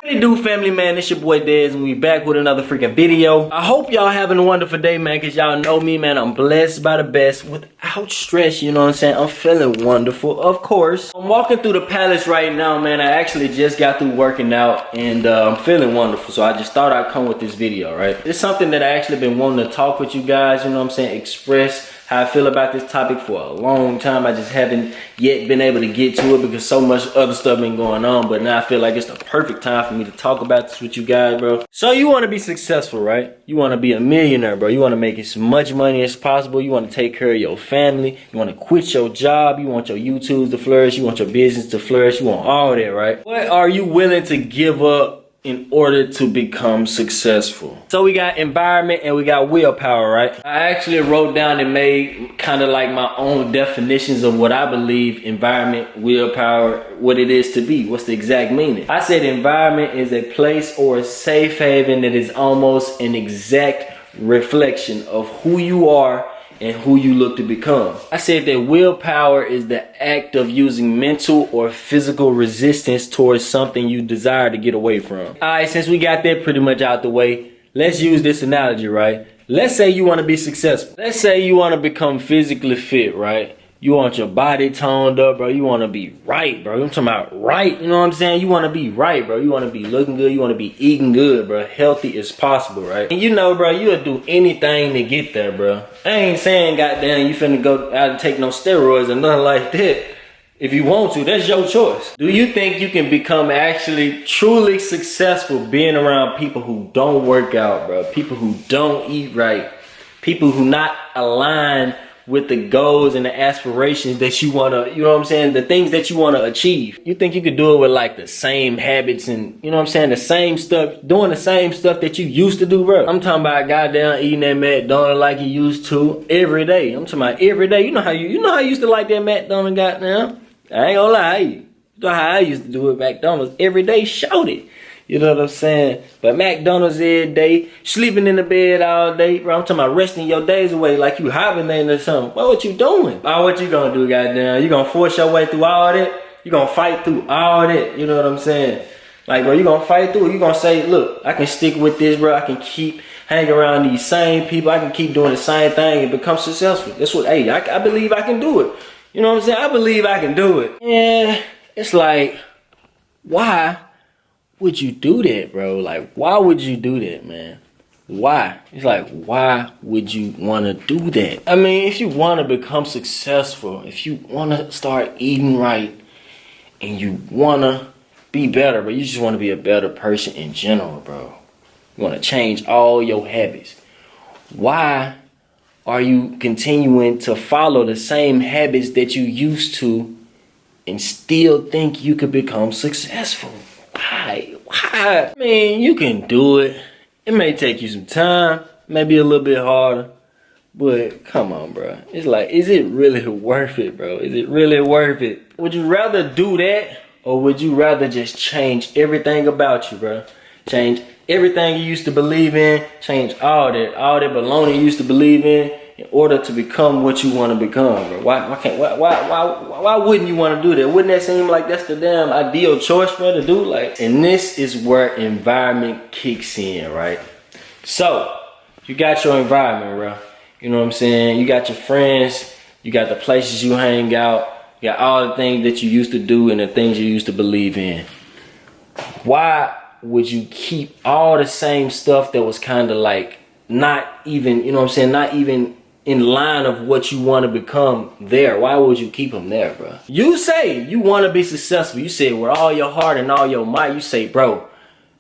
What it do, family, man? It's your boy Dez, and we back with another freaking video. I hope y'all having a wonderful day, man, because y'all know me, man. I'm blessed by the best without stress, you know what I'm saying? I'm feeling wonderful, of course. I'm walking through the palace right now, man. I actually just got through working out, and I'm feeling wonderful, so I just thought I'd come with this video, right? It's something that I actually been wanting to talk with you guys, you know what I'm saying? Express how I feel about this topic for a long time. I just haven't yet been able to get to it because so much other stuff been going on. But now I feel like it's the perfect time for me to talk about this with you guys, bro. So you want to be successful, right? You want to be a millionaire, bro. You want to make as much money as possible. You want to take care of your family. You want to quit your job. You want your YouTubes to flourish. You want your business to flourish. You want all that, right? What are you willing to give up in order to become successful? So we got environment and we got willpower, right? I actually wrote down and made kind of like my own definitions of what I believe environment, willpower, what it is to be. What's the exact meaning? I said environment is a place or a safe haven that is almost an exact reflection of who you are and who you look to become. I said that willpower is the act of using mental or physical resistance towards something you desire to get away from. Alright, since we got that pretty much out the way, let's use this analogy, right? Let's say you want to be successful. Let's say you want to become physically fit, right? You want your body toned up, bro. You want to be right, bro. I'm talking about right. You know what I'm saying? You want to be right, bro. You want to be looking good. You want to be eating good, bro. Healthy as possible, right? And you know, bro, you'll do anything to get there, bro. I ain't saying, goddamn, you finna go out and take no steroids or nothing like that. If you want to, that's your choice. Do you think you can become actually truly successful being around people who don't work out, bro? People who don't eat right. People who not aligned with the goals and the aspirations that you want to, you know what I'm saying, the things that you want to achieve. You think you could do it with like the same habits and, you know what I'm saying, the same stuff, doing the same stuff that you used to do, bro? I'm talking about goddamn eating that McDonald's like you used to every day. I'm talking about every day. You know how you used to like that McDonald's, goddamn. I ain't gonna lie, you know how I used to do it, McDonald's every day, shout it. You know what I'm saying? But McDonald's every day, sleeping in the bed all day, bro. I'm talking about resting your days away like you hibernating or something. What you doing? Oh, what you gonna do, goddamn? You gonna force your way through all that? You gonna fight through all that? You know what I'm saying? Like, bro, you gonna fight through it? You gonna say, look, I can stick with this, bro. I can keep hanging around these same people. I can keep doing the same thing and become successful. That's what, hey, I believe I can do it. You know what I'm saying? I believe I can do it. And it's like, why would you do that, bro? Like, why would you do that, man? Why? It's like, why would you want to do that? I mean, if you want to become successful, if you want to start eating right, and you want to be better, but you just want to be a better person in general, bro. You want to change all your habits. Why are you continuing to follow the same habits that you used to and still think you could become successful? Why? I mean, you can do it. It may take you some time, maybe a little bit harder, but come on, bro. It's like, is it really worth it, bro? Is it really worth it? Would you rather do that, or would you rather just change everything about you, bro? Change everything you used to believe in, change all that baloney you used to believe in order to become what you want to become, bro. Why wouldn't you want to do that? Wouldn't that seem like that's the damn ideal choice, bro, to do? Like, and this is where environment kicks in, right? So you got your environment, bro. You know what I'm saying? You got your friends, you got the places you hang out, you got all the things that you used to do and the things you used to believe in. Why would you keep all the same stuff that was kind of like not even, you know what I'm saying, not even in line of what you want to become there? Why would you keep them there, bro? You say you want to be successful. You say with all your heart and all your might, you say, bro,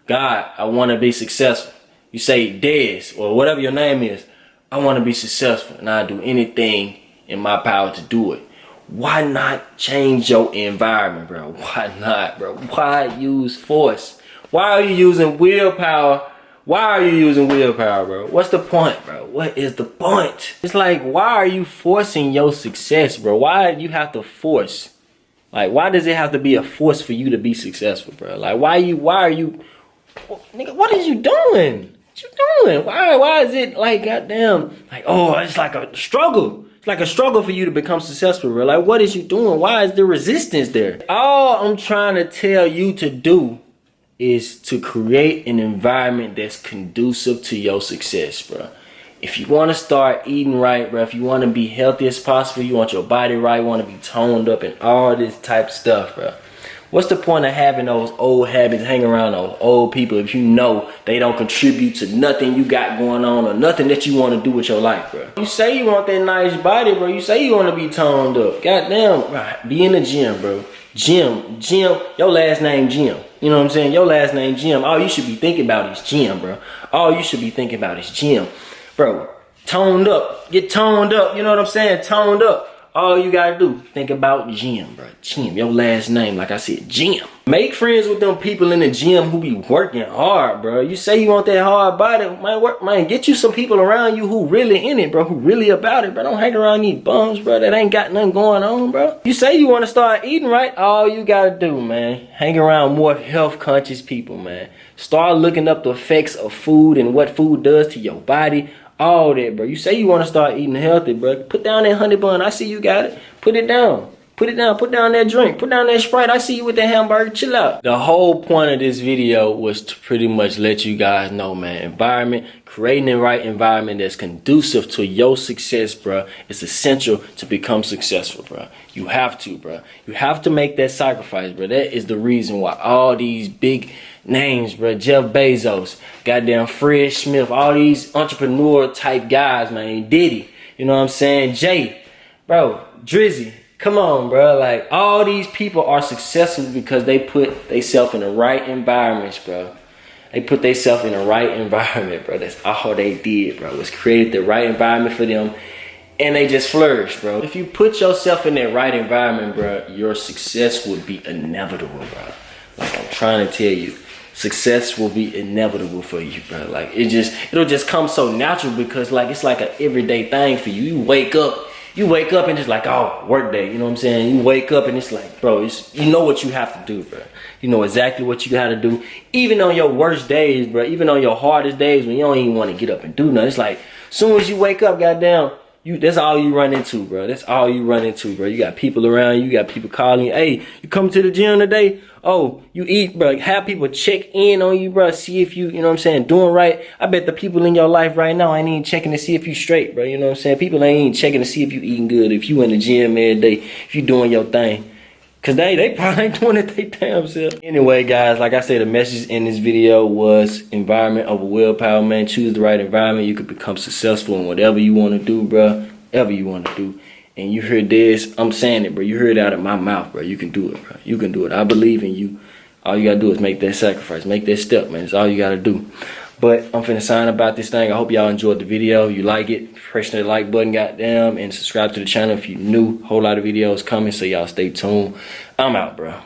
God, I want to be successful. You say, Dez, or whatever your name is, I want to be successful and I'll do anything in my power to do it. Why not change your environment, bro? Why not, bro? Why use force? Why are you using willpower? Why are you using willpower, bro? What's the point, bro? What is the point? It's like, why are you forcing your success, bro? Why do you have to force? Like, why does it have to be a force for you to be successful, bro? Like, why are you, nigga, what are you doing? What you doing? Why is it like, goddamn, like, oh, it's like a struggle. It's like a struggle for you to become successful, bro. Like, what is you doing? Why is the resistance there? All I'm trying to tell you to do is to create an environment that's conducive to your success, bro. If you want to start eating right, bro, if you want to be healthy as possible, you want your body right, you want to be toned up and all this type of stuff, bro. What's the point of having those old habits, hang around those old people if you know they don't contribute to nothing you got going on or nothing that you want to do with your life, bro? You say you want that nice body, bro. You say you want to be toned up. Goddamn, right. Be in the gym, bro. Jim, your last name Jim. You know what I'm saying? Your last name Jim. All you should be thinking about is Jim, bro. All you should be thinking about is Jim. Bro, toned up. Get toned up. You know what I'm saying? Toned up. All you gotta do, think about Jim, bro. Jim, your last name, like I said, Jim. Make friends with them people in the gym who be working hard, bro. You say you want that hard body, man, get you some people around you who really in it, bro, who really about it, bro. Don't hang around these bums, bro, that ain't got nothing going on, bro. You say you want to start eating right, all you gotta do, man, hang around more health conscious people, man. Start looking up the effects of food and what food does to your body. All that, bro. You say you want to start eating healthy, bro. Put down that honey bun. I see you got it. Put it down. Put it down. Put down that drink. Put down that Sprite. I see you with that hamburger. Chill out. The whole point of this video was to pretty much let you guys know, man. Environment, creating the right environment that's conducive to your success, bro. It's essential to become successful, bro. You have to, bro. You have to make that sacrifice, bro. That is the reason why all these big names, bro, Jeff Bezos, goddamn Fred Smith, all these entrepreneur type guys, man, Diddy, you know what I'm saying, Jay, bro, Drizzy, come on, bro, like all these people are successful because they put themselves in the right environments, bro. They put themselves in the right environment, bro. That's all they did, bro, was create the right environment for them, and they just flourished, bro. If you put yourself in that right environment, bro, your success would be inevitable, bro. Like I'm trying to tell you. Success will be inevitable for you, bro. Like it'll just come so natural because like it's like an everyday thing for you. You wake up and it's like, oh, work day. You know what I'm saying? You wake up and it's like, bro, you know what you have to do, bro. You know exactly what you got to do. Even on your worst days, bro. Even on your hardest days when you don't even want to get up and do nothing. It's like, soon as you wake up, goddamn, that's all you run into, bro. That's all you run into, bro. You got people around you. You got people calling you. Hey, you come to the gym today? Oh, you eat, bro. Have people check in on you, bro. See if you know what I'm saying, doing right. I bet the people in your life right now ain't even checking to see if you straight, bro. You know what I'm saying? People ain't even checking to see if you eating good, if you in the gym every day, if you doing your thing. Cause they probably ain't doing it they damn self. Anyway, guys, like I said, the message in this video was environment over willpower, man. Choose the right environment. You could become successful in whatever you want to do, bro. Whatever you want to do. And you heard this, I'm saying it, bro. You heard it out of my mouth, bro. You can do it, bro. You can do it. I believe in you. All you gotta do is make that sacrifice. Make that step, man. That's all you gotta do. But I'm finna sign about this thing. I hope y'all enjoyed the video. You like it, press that like button, goddamn, and subscribe to the channel if you new. Whole lot of videos coming, so y'all stay tuned. I'm out, bro.